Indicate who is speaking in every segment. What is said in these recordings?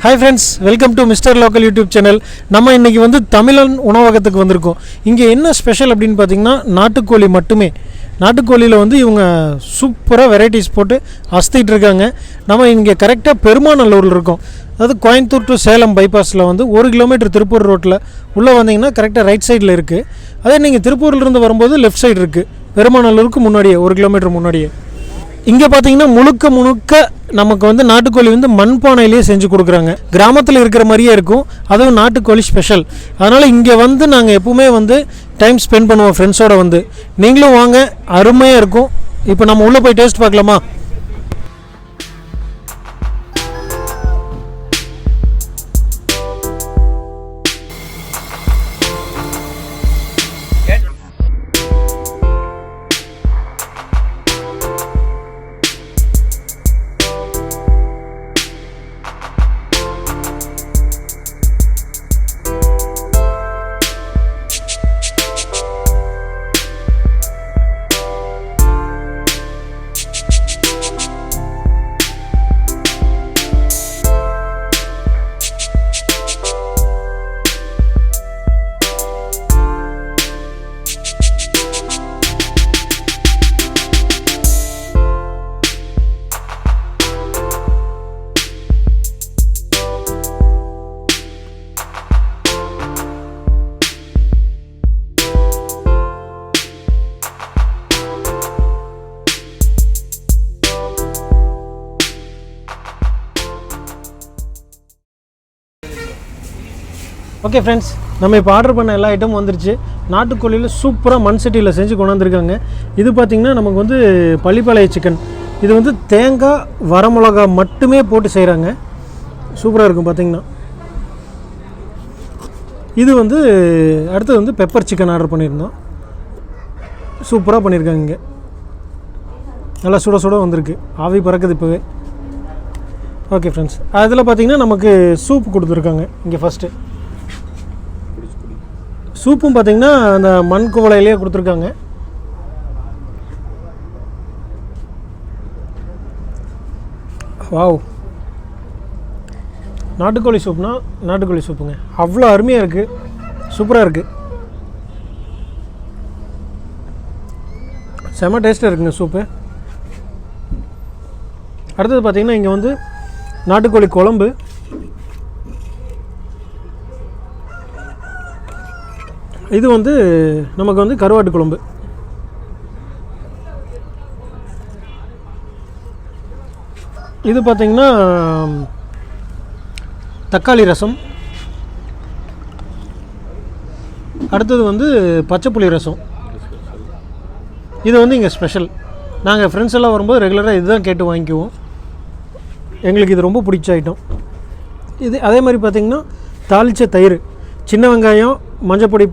Speaker 1: Hi friends, welcome to Mr. Local YouTube channel. நம்ம இன்னைக்கு வந்து தமிழன் உணவகத்துக்கு வந்திருக்கோம். இங்க என்ன ஸ்பெஷல் அப்படினு பாத்தீங்கன்னா நாட்டுக்கோழி மட்டுமே. நாட்டுக்கோழில வந்து இவங்க சூப்பரா வெரைட்டிஸ் போட்டு அஸ்திட்டு இருக்காங்க. நம்ம இங்க கரெக்ட்டா பெருமாநல்லூர்ல இருக்கோம். அதாவது கோயம்புத்தூர் டு சேலம் பைபாஸ்ல வந்து 1 கிலோமீட்டர் திருப்பூர் ரோட்ல உள்ள வந்தீங்கன்னா கரெக்ட்டா ரைட் சைடுல இருக்கு. அதே நீங்க திருப்பூர்ல இருந்து வரும்போது லெஃப்ட் சைடு இருக்கு. பெருமாநல்லூருக்கு முன்னாடியே 1 கிலோமீட்டர் முன்னாடியே. இங்கே பார்த்தீங்கன்னா முழுக்க நமக்கு வந்து நாட்டுக்கோழி வந்து மண்பானையிலேயே செஞ்சு கொடுக்குறாங்க. கிராமத்தில் இருக்கிற மாதிரியே இருக்கும், அதுவும் நாட்டுக்கோழி ஸ்பெஷல். அதனால் இங்கே வந்து நாங்கள் எப்பவுமே வந்து டைம் ஸ்பெண்ட் பண்ணுவோம் ஃப்ரெண்ட்ஸோடு வந்து. நீங்களும் வாங்க, அருமையாக இருக்கும். இப்போ நம்ம உள்ளே போய் டேஸ்ட் பார்க்கலாமா? ஓகே ஃப்ரெண்ட்ஸ், நம்ம இப்போ ஆர்டர் பண்ண எல்லா ஐட்டமும் வந்துருச்சு. நாட்டுக்கோழியில் சூப்பராக மண் சட்டியில் செஞ்சு கொண்டு வந்திருக்காங்க. இது பார்த்திங்கன்னா நமக்கு வந்து பள்ளிப்பாளைய சிக்கன். இது வந்து தேங்காய் வரமிளகா மட்டுமே போட்டு செய்கிறாங்க. சூப்பராக இருக்கும் பார்த்திங்கன்னா. இது வந்து அடுத்தது வந்து பெப்பர் சிக்கன் ஆர்டர் பண்ணியிருந்தோம். சூப்பராக பண்ணியிருக்காங்க. இங்கே நல்லா சுட சுட வந்திருக்கு, ஆவி பறக்குது இப்போவே. ஓகே ஃப்ரெண்ட்ஸ், அதில் பார்த்திங்கன்னா நமக்கு சூப் கொடுத்துருக்காங்க. இங்கே ஃபஸ்ட்டு சூப்பும் பார்த்திங்கன்னா அந்த மண் குவளையிலே கொடுத்துருக்காங்க. வாவ், நாட்டுக்கோழி சூப்னா நாட்டுக்கோழி சூப்புங்க, அவ்வளோ அருமையாக இருக்குது, சூப்பராக இருக்குது, செம்ம டேஸ்ட்டாக இருக்குங்க சூப்பு. அடுத்தது பார்த்திங்கன்னா இங்கே வந்து நாட்டுக்கோழி குழம்பு. இது வந்து நமக்கு வந்து கருவாட்டு குழம்பு. இது பார்த்திங்கன்னா தக்காளி ரசம். அடுத்தது வந்து பச்சைப்புளி ரசம். இது வந்து இங்கே ஸ்பெஷல். நாங்கள் ஃப்ரெண்ட்ஸ் எல்லாம் வரும்போது ரெகுலராக இதுதான் கேட்டு வாங்கிக்குவோம். எங்களுக்கு இது ரொம்ப பிடிச்ச ஐட்டம். இது அதே மாதிரி பார்த்திங்கன்னா தாளித்த தயிர், சின்ன வெங்காயம், மஞ்சப்பொடி,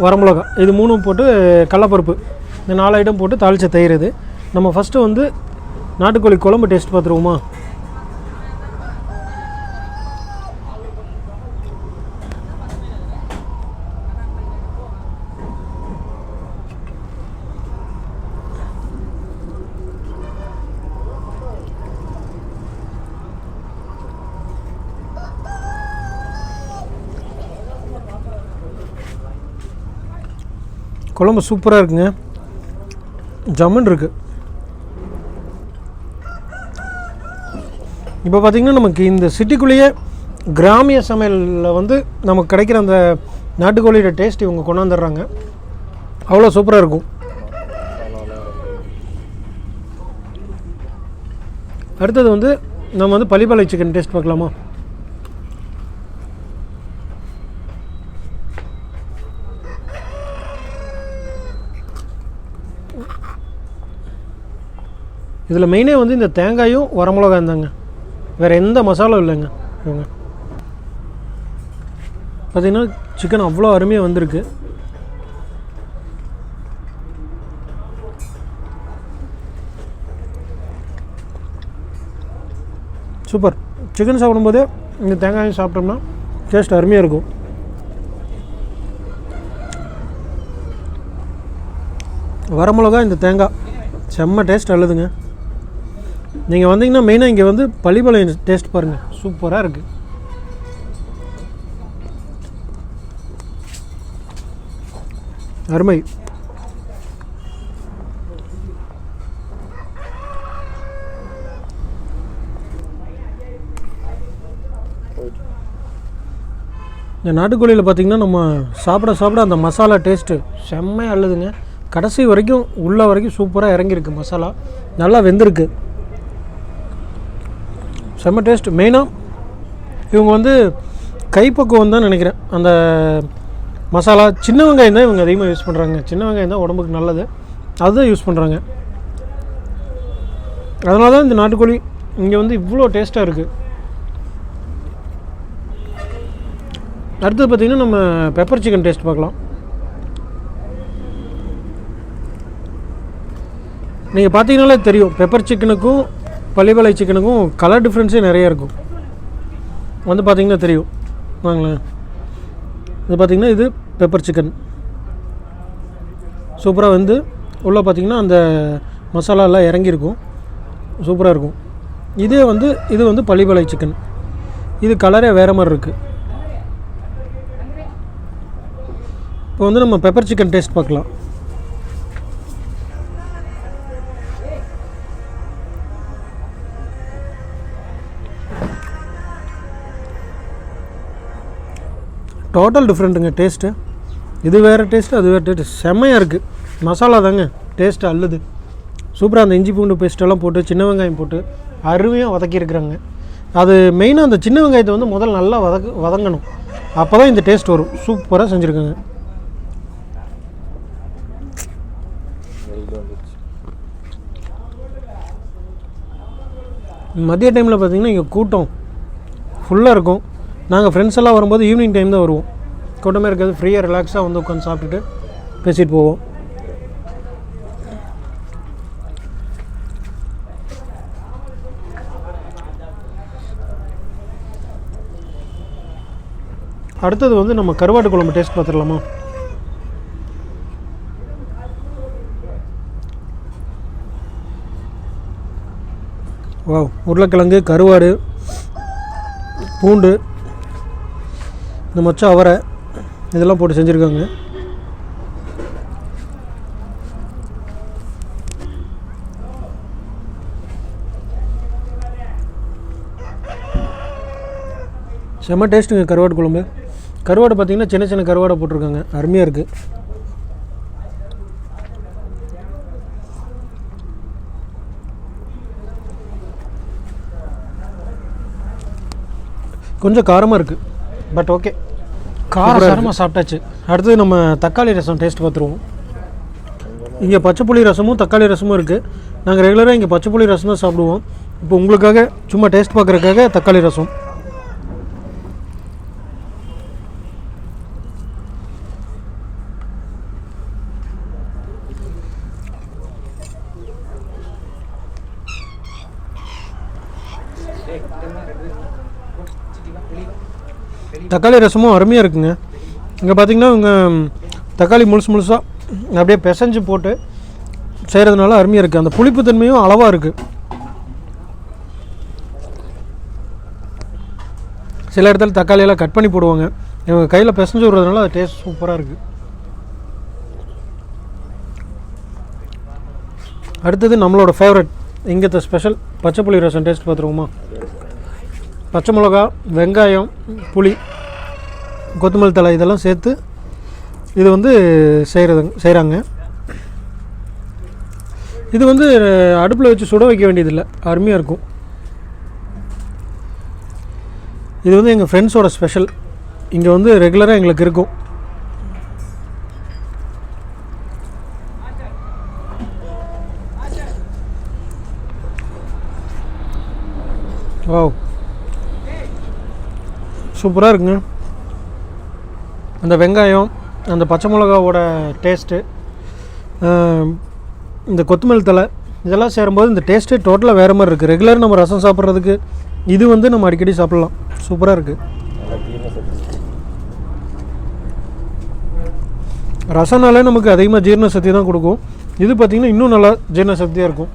Speaker 1: வரமிளகா, இது மூணும் போட்டு கடலப்பருப்பு, இந்த 4 ஐட்டம் போட்டு தாளித்த தயிர். இது நம்ம ஃபஸ்ட்டு வந்து நாட்டுக்கோழி குழம்பு டேஸ்ட் பார்த்துருவோமா? குழம்பு சூப்பராக இருக்குங்க, ஜம்மன் இருக்குது. இப்போ பார்த்திங்கன்னா நமக்கு இந்த சிட்டிக்குள்ளேயே கிராமிய சமையலில் வந்து நமக்கு கிடைக்கிற அந்த நாட்டுக்கோழியோட டேஸ்ட் இவங்க கொண்டு வந்துடுறாங்க. அவ்வளோ சூப்பராக இருக்கும். அடுத்தது வந்து நம்ம வந்து பள்ளிப்பாளைய சிக்கன் டேஸ்ட் பார்க்கலாமா? இதில் மெயினே வந்து இந்த தேங்காயும் வரமிளகா இருந்தாங்க, வேறு எந்த மசாலாவும் இல்லைங்க. இவங்க பார்த்திங்கன்னா சிக்கன் அவ்வளோ அருமையாக வந்திருக்கு. சூப்பர். சிக்கன் சாப்பிடும்போதே இந்த தேங்காயும் சாப்பிட்டோம்னா டேஸ்ட் அருமையாக இருக்கும். வரமிளகா, இந்த தேங்காய் செம்ம டேஸ்ட் நல்லதுங்க. நீங்கள் வந்தீங்கன்னா மெயினாக இங்கே வந்து பள்ளிப்பாளையம் டேஸ்ட் பாருங்கள், சூப்பராக இருக்குது. அருமை. இந்த நாட்டுக்கோழியில் பார்த்திங்கன்னா நம்ம சாப்பிட அந்த மசாலா டேஸ்ட்டு செம்மையாக அல்லதுங்க. கடைசி வரைக்கும் உள்ள வரைக்கும் சூப்பராக இறங்கியிருக்கு. மசாலா நல்லா வெந்திருக்கு. செம்ம டேஸ்ட். மெயினாக இவங்க வந்து கைப்பக்குவம் தான் நினைக்கிறேன். அந்த மசாலா சின்ன வெங்காயம் தான் இவங்க அதிகமாக யூஸ் பண்ணுறாங்க. சின்ன வெங்காயம் தான் உடம்புக்கு நல்லது, அதுதான் யூஸ் பண்ணுறாங்க. அதனால தான் இந்த நாட்டுக்கோழி இங்கே வந்து இவ்வளோ டேஸ்ட்டாக இருக்குது. அடுத்தது பார்த்திங்கன்னா நம்ம பெப்பர் சிக்கன் டேஸ்ட் பார்க்கலாம். நீங்கள் பார்த்தீங்கன்னாலே தெரியும், பெப்பர் சிக்கனுக்கும் பள்ளிப்பாளைய சிக்கனுக்கும் கலர் டிஃப்ரென்ஸே நிறைய இருக்கும். வந்து பார்த்திங்கன்னா தெரியும். வாங்களேன், இது பார்த்திங்கன்னா இது பெப்பர் சிக்கன் சூப்பராக வந்து உள்ளே பார்த்திங்கன்னா அந்த மசாலாலாம் இறங்கியிருக்கும், சூப்பராக இருக்கும். இது வந்து பள்ளிப்பாளைய சிக்கன். இது கலரே வேறு மாதிரி இருக்குது. இப்போ வந்து நம்ம பெப்பர் சிக்கன் டேஸ்ட் பார்க்கலாம். டோட்டல் டிஃப்ரெண்ட்டுங்க டேஸ்ட்டு. இது வேறு டேஸ்ட்டு, அது வேறு டேஸ்ட்டு. செம்மையாக இருக்குது. மசாலா தாங்க டேஸ்ட்டு அல்லது சூப்பராக. அந்த இஞ்சி பூண்டு பேஸ்ட்டெல்லாம் போட்டு சின்ன வெங்காயம் போட்டு அருமையாக வதக்கியிருக்கிறாங்க. அது மெயினாக அந்த சின்ன வெங்காயத்தை வந்து முதல்ல நல்லா வதங்கணும். அப்போ தான் இந்த டேஸ்ட் வரும். சூப்பராக செஞ்சுருக்காங்க. மதிய டைமில் பார்த்திங்கன்னா இங்கே கூட்டம் ஃபுல்லாக இருக்கும். நாங்கள் ஃப்ரெண்ட்ஸ் எல்லாம் வரும்போது ஈவினிங் டைம் தான் வருவோம். கூட்டமே இருக்காது. ஃப்ரீயாக ரிலாக்ஸாக வந்து உட்காந்து சாப்பிட்டுட்டு பேசிட்டு போவோம். அடுத்தது வந்து நம்ம கருவாட்டு குழம்பு டேஸ்ட் பார்த்துடலாமா? வா, உருளைக்கிழங்கு, கருவாடு, பூண்டு, இந்த மொச்சை அவரை இதெல்லாம் போட்டு செஞ்சுருக்காங்க. செம்ம டேஸ்ட்டுங்க கருவாடு குழம்பு. கருவாடு பார்த்திங்கன்னா சின்ன சின்ன கருவாடை போட்டிருக்காங்க. அருமையாக இருக்குது. கொஞ்சம் காரமாக இருக்குது, பட் ஓகே. காரசாரமாக சாப்பிட்டாச்சு. அடுத்தது நம்ம தக்காளி ரசம் டேஸ்ட் பார்த்துருவோம். இங்கே பச்சைப்புளி ரசமும் தக்காளி ரசமும் இருக்குது. நாங்கள் ரெகுலராக இங்கே பச்சைப்புளி ரசம் தான் சாப்பிடுவோம். இப்போ உங்களுக்காக சும்மா டேஸ்ட் பார்க்குறதுக்காக தக்காளி ரசம். தக்காளி ரசமும் அருமையாக இருக்குங்க. இங்கே பார்த்திங்கன்னா இவங்க தக்காளி முழுசாக அப்படியே பிசைஞ்சு போட்டு செய்கிறதுனால அருமையாக இருக்குது. அந்த புளிப்பு தன்மையும் அளவாக இருக்குது. சில இடத்துல தக்காளியெல்லாம் கட் பண்ணி போடுவாங்க. இவங்க கையில் பிசைஞ்சு விடுறதுனால அது டேஸ்ட் சூப்பராக இருக்குது. அடுத்தது நம்மளோட ஃபேவரட் இங்கத்த ஸ்பெஷல் பச்சைப்புளி ரசம் டேஸ்ட் பார்த்துருவோமா? பச்சை மிளகா, வெங்காயம், புளி, கொத்தமல்லி தழை இதெல்லாம் சேர்த்து இது வந்து செய்கிறாங்க. இது வந்து அடுப்பில் வச்சு சுட வைக்க வேண்டியதில்லை, அருமையாக இருக்கும். இது வந்து எங்கள் ஃப்ரெண்ட்ஸோட ஸ்பெஷல். இங்கே வந்து ரெகுலராக எங்களுக்கு இருக்கும். வாவ், சூப்பராக இருக்குங்க. அந்த வெங்காயம், அந்த பச்சை மிளகாவோட டேஸ்ட்டு, இந்த கொத்தமல்லி தழை இதெல்லாம் சேரும்போது இந்த டேஸ்ட்டே டோட்டலாக வேறு மாதிரி இருக்குது. ரெகுலர் நம்ம ரசம் சாப்பிட்றதுக்கு இது வந்து நம்ம அடிக்கடி சாப்பிட்லாம். சூப்பராக இருக்குது. ரசம்னாலே நமக்கு அதிகமாக ஜீரண சக்தி தான் கொடுக்கும். இது பார்த்திங்கன்னா இன்னும் நல்லா ஜீரண சக்தியாக இருக்கும்.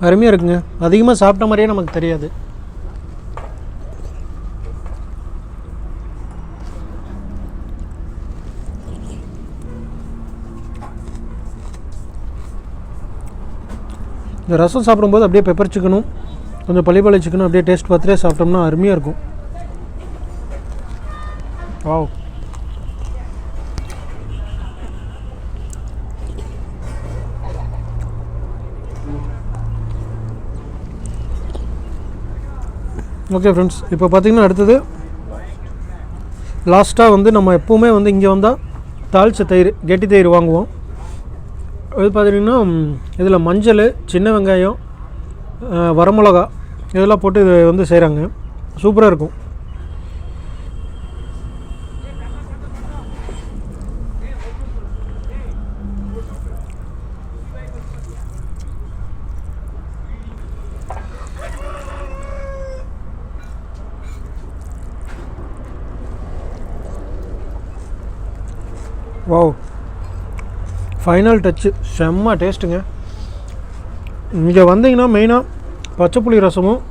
Speaker 1: அருமையாக இருக்குங்க. அதிகமாக சாப்பிட்ட மாதிரியே நமக்கு தெரியாது. இந்த ரசம் சாப்பிடும்போது அப்படியே பெப்பர் சிக்கனும் கொஞ்சம் பள்ளிப்பாளை சிக்கனும் அப்படியே டேஸ்ட் பார்த்துட்டே சாப்பிட்டோம்னா அருமையாக இருக்கும். வாவ். ஓகே ஃப்ரெண்ட்ஸ், இப்போ பார்த்திங்கன்னா அடுத்தது லாஸ்ட்டாக வந்து நம்ம எப்போவுமே வந்து இங்கே வந்தால் தாளிச்ச தயிர், கெட்டி தயிர் வாங்குவோம். அது பார்த்திங்கன்னா இதில் மஞ்சள், சின்ன வெங்காயம், வரமிளகா இதெல்லாம் போட்டு இது வந்து செய்கிறாங்க. சூப்பராக இருக்கும். வாவ், ஃபைனல் டச்சு, செம்ம டேஸ்ட்டுங்க. இங்கே வந்தீங்கன்னா மெயினாக பச்சைப்புளி ரசமும்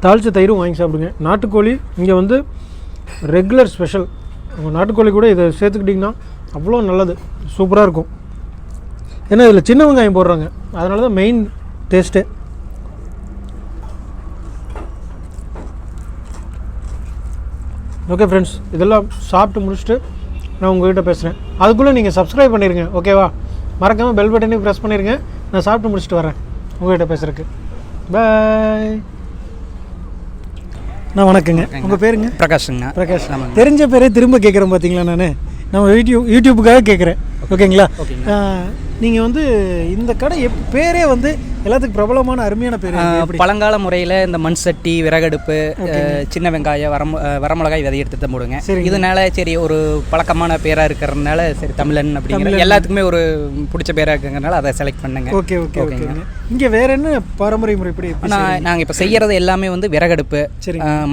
Speaker 1: தாளிச்ச தயிரும் வாங்கி சாப்பிடுங்க. நாட்டுக்கோழி இங்கே வந்து ரெகுலர் ஸ்பெஷல். உங்கள் நாட்டுக்கோழி கூட இதை சேர்த்துக்கிட்டிங்கன்னா அவ்வளோ நல்லது, சூப்பராக இருக்கும். ஏன்னா இதில் சின்ன வெங்காயம் போடுறாங்க, அதனால தான் மெயின் டேஸ்ட்டே. ஓகே ஃப்ரெண்ட்ஸ், இதெல்லாம் சாப்பிட்டு முடிச்சுட்டு நான் உங்கள்கிட்ட பேசுகிறேன். அதுக்குள்ளே நீங்கள் சப்ஸ்கிரைப் பண்ணிடுங்க, ஓகேவா? மறக்காமல் பெல் பட்டனையும் ப்ரெஸ் பண்ணிடுங்க. நான் சாப்பிட்டு முடிச்சுட்டு வரேன் உங்கள்கிட்ட பேசுகிறதுக்கு. பாய். நான் வணக்கங்க. உங்கள் பேருங்க?
Speaker 2: பிரகாஷுங்க.
Speaker 1: பிரகாஷ். தெரிஞ்ச பேரே திரும்ப கேட்குறேன் பார்த்தீங்களா? நான் நம்ம யூடியூப்புக்காக கேட்குறேன். ஓகேங்களா? நீங்கள் வந்து இந்த கடை பேரே வந்து எல்லாத்துக்கும் பிரபலமான அருமையான பேர்.
Speaker 2: பழங்கால முறையில் இந்த மண் சட்டி, விறகடுப்பு, சின்ன வெங்காயம், வரமிளகாய் விதை எடுத்து தான் போடுங்க. இதனால சரி ஒரு பழக்கமான பேராக இருக்கிறதுனால சரி தமிழன் அப்படிங்கிற எல்லாத்துக்குமே ஒரு பிடிச்ச பேராக இருக்குங்கிறனால அதை செலக்ட் பண்ணுங்க.
Speaker 1: ஓகே ஓகே ஓகேங்க. இங்கே வேற என்ன பாரம்பரிய முறை? இப்படி
Speaker 2: நாங்கள் இப்போ செய்கிறது எல்லாமே வந்து விறகடுப்பு,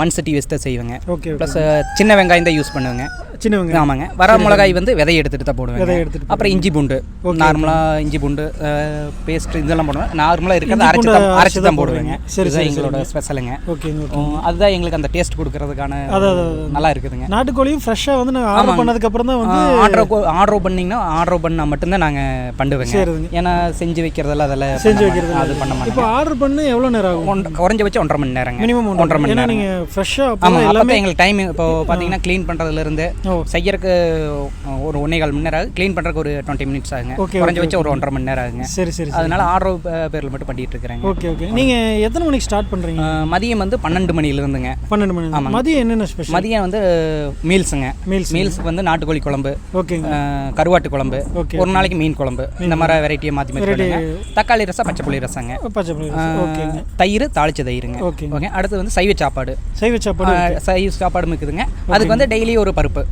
Speaker 2: மண் சட்டி வச்சு தான் செய்வோங்க.
Speaker 1: ஓகே.
Speaker 2: ப்ளஸ் சின்ன வெங்காயம் தான் யூஸ் பண்ணுவேங்க.
Speaker 1: சின்ன வெங்காயம்.
Speaker 2: ஆமாங்க. வரமிளகாய் வந்து விதை எடுத்துகிட்டு தான் போடுவேன். அப்புறம் இஞ்சி பூண்டு, நார்மலாக இஞ்சி பூண்டு பேஸ்ட் இதெல்லாம் போடுவேன். நார்மலாக இருக்கிறது அரைச்சி தான் போடுவேங்க. இதுதான் எங்களோட ஸ்பெஷலுங்க.
Speaker 1: ஓகேங்க.
Speaker 2: அதுதான் எங்களுக்கு அந்த டேஸ்ட் கொடுக்கறதுக்கான நல்லா இருக்குதுங்க.
Speaker 1: நாட்டுக்கோழியும் ஃப்ரெஷ்ஷாக வந்து நாங்கள் ஆர்டர் பண்ணதுக்கப்புறம் தான் வந்து
Speaker 2: ஆர்டர் பண்ணிங்கன்னா ஆர்டர் பண்ணால் மட்டும்தான் நாங்கள் பண்ணுவேங்க. ஏன்னா செஞ்சு வைக்கிறதெல்லாம் அதெல்லாம்
Speaker 1: செஞ்சு வைக்கிறது
Speaker 2: அது பண்ண மாட்டோம்.
Speaker 1: இப்போ ஆர்டர் பண்ணி எவ்வளோ நேரம் ஆகும்?
Speaker 2: குறைஞ்சபட்சம் 1.5 மணி நேரங்க.
Speaker 1: மினிமம் 1.5 மணி நேரம். நீங்கள் ஃப்ரெஷ்ஷாக
Speaker 2: ஆமாம், எல்லாமே எங்களுக்கு டைம் இப்போ பார்த்தீங்கன்னா க்ளீன் பண்ணுறதுலேருந்து செய்யறதுக்கு ஒரு 1.25 மணி நேரம் ஆகுது. க்ளீன் பண்ணுறதுக்கு ஒரு 20 மினிட்ஸ் ஆகுங்க. குறைஞ்சபட்சம் ஒரு 1.5 மணி நேரம் ஆகுங்க.
Speaker 1: சரி சரி.
Speaker 2: அதனால ஆர்டர் பேரில் மட்டும் பண்ணிட்டு இருக்கிறேன்.
Speaker 1: Okay okay. நீங்கள் எத்தனை மணிக்கு ஸ்டார்ட் பண்ணுறீங்க?
Speaker 2: மதியம் வந்து 12 மணிலேருந்துங்க.
Speaker 1: 12 மணி. ஆமாம். மதியம் என்னென்ன ஸ்பெஷல்?
Speaker 2: மதியம் வந்து மீல்ஸுங்க. மீல்ஸுக்கு வந்து நாட்டுக்கோழி குழம்பு, கருவாட்டு குழம்பு, ஒரு நாளைக்கு மீன் குழம்பு, இந்த மாதிரி வெரைட்டியை மாற்றி மாற்றி. தக்காளி ரசம், பச்சைப்புளி ரசங்க, தயிர், தாளிச்ச தயிருங்க. ஓகே. அடுத்து வந்து சைவ சாப்பாடு. சைவ சாப்பாடும் இருக்குதுங்க. அதுக்கு வந்து டெய்லி ஒரு பருப்பு,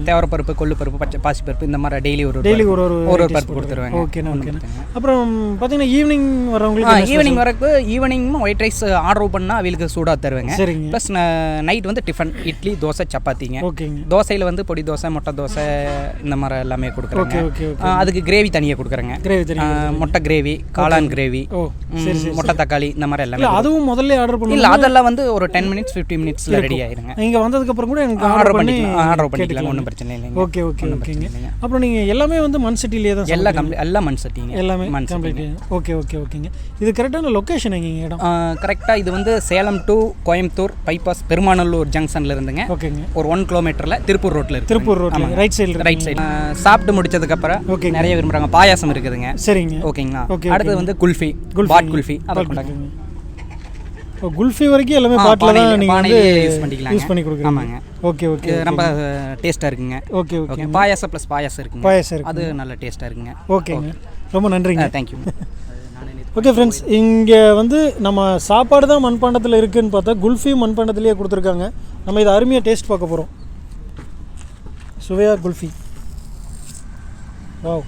Speaker 2: தேவர பருப்பு, கொள்ளு பருப்பு, பாசி பருப்பு, இந்த மாதிரி டெய்லி ஒரு பருப்பு கொடுத்துருவாங்க.
Speaker 1: அப்புறம் பார்த்தீங்கன்னா evening
Speaker 2: evening white rice order பண்ணால் அவங்களுக்கு சூடாக தருவேங்க. ப்ளஸ் நைட் வந்து டிஃபன், இட்லி, தோசை, சப்பாத்திங்க. தோசையில் வந்து பொடி தோசை, முட்டை தோசை, இந்த மாதிரி எல்லாமே கொடுக்குறாங்க. அதுக்கு கிரேவி தனியாக கொடுக்குறேங்க. முட்டை கிரேவி, காளான் கிரேவி, முட்டை தக்காளி, இந்த மாதிரி எல்லாமே.
Speaker 1: அதுவும் முதல்ல ஆர்டர் பண்ணி
Speaker 2: இல்லை, அதெல்லாம் வந்து ஒரு 10 மினிட்ஸ் 15 மினிட்ஸ்ல ரெடி ஆயிருங்க.
Speaker 1: இங்கே வந்ததுக்கப்புறம் கூட எனக்கு
Speaker 2: ஆர்டர் பண்ணிக்கலாம், ஒன்றும் பிரச்சனை இல்லைங்க.
Speaker 1: ஓகே ஓகே ஓகேங்க. அப்புறம் நீங்கள் எல்லாமே வந்து மண் சட்டிலேயே தான்?
Speaker 2: எல்லாம் மண் சட்டிங்க, எல்லாமே மண் சட்டி.
Speaker 1: ஓகே ஓகே ஓகேங்க. இது கரெக்டான லொக்கேஷன் எங்க இடம்?
Speaker 2: கரெக்டாக இது வந்து சேலம் டு கோயம்புத்தூர் பைபாஸ் பெருமாநல்லூர் ஜங்ஷன்ல இருந்துங்க.
Speaker 1: ஓகேங்க.
Speaker 2: ஒரு 1 கிலோமீட்டர்ல திருப்பூர் ரோட்ல இருக்கு.
Speaker 1: திருப்பூர் ரோட்ல ரைட் சைடு.
Speaker 2: சாப்பிட்டு முடிச்சதுக்கு அப்புறம் நிறைய விரும்புறாங்க பாயாசம் இருக்குதுங்க.
Speaker 1: சரிங்க.
Speaker 2: ஓகேங்களா. அடுத்து வந்து குல்ஃபி, பாட் குல்ஃபி.
Speaker 1: குல்ஃபி வரைக்கும் எல்லாமே பாட்டில் தான் நீங்கள் வந்து யூஸ் பண்ணி கொடுக்குறீங்க.
Speaker 2: ஆமாங்க.
Speaker 1: Okay okay.
Speaker 2: ரொம்ப டேஸ்ட்டாக இருக்குங்க.
Speaker 1: Okay okay.
Speaker 2: பாயாசம் ப்ளஸ் பாயாசம் இருக்குங்க.
Speaker 1: பாயாசம் இருக்கு,
Speaker 2: அது நல்ல டேஸ்ட்டாக இருக்குங்க.
Speaker 1: ஓகேங்க, ரொம்ப நன்றிங்க.
Speaker 2: தேங்க்யூ.
Speaker 1: ஓகே ஃப்ரெண்ட்ஸ், இங்கே வந்து நம்ம சாப்பாடு தான் மண்பாண்டத்தில் இருக்குதுன்னு பார்த்தா குல்ஃபியும் மண்பாண்டத்துலேயே கொடுத்துருக்காங்க. நம்ம இதை அருமையாக டேஸ்ட் பார்க்க போகிறோம். சுவையா kulfi. Wow.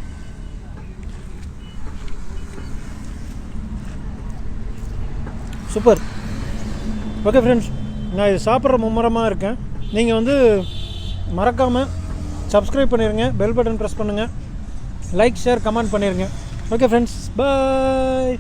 Speaker 1: Super. Okay friends, நான் இது சாப்பிட்ற மும்மரமாக இருக்கேன். நீங்கள் வந்து மறக்காமல் சப்ஸ்கிரைப் பண்ணிடுங்க, பெல் பட்டன் ப்ரெஸ் பண்ணுங்கள், லைக் ஷேர் கமெண்ட் பண்ணிடுங்க. ஓகே ஃப்ரெண்ட்ஸ், பாய்.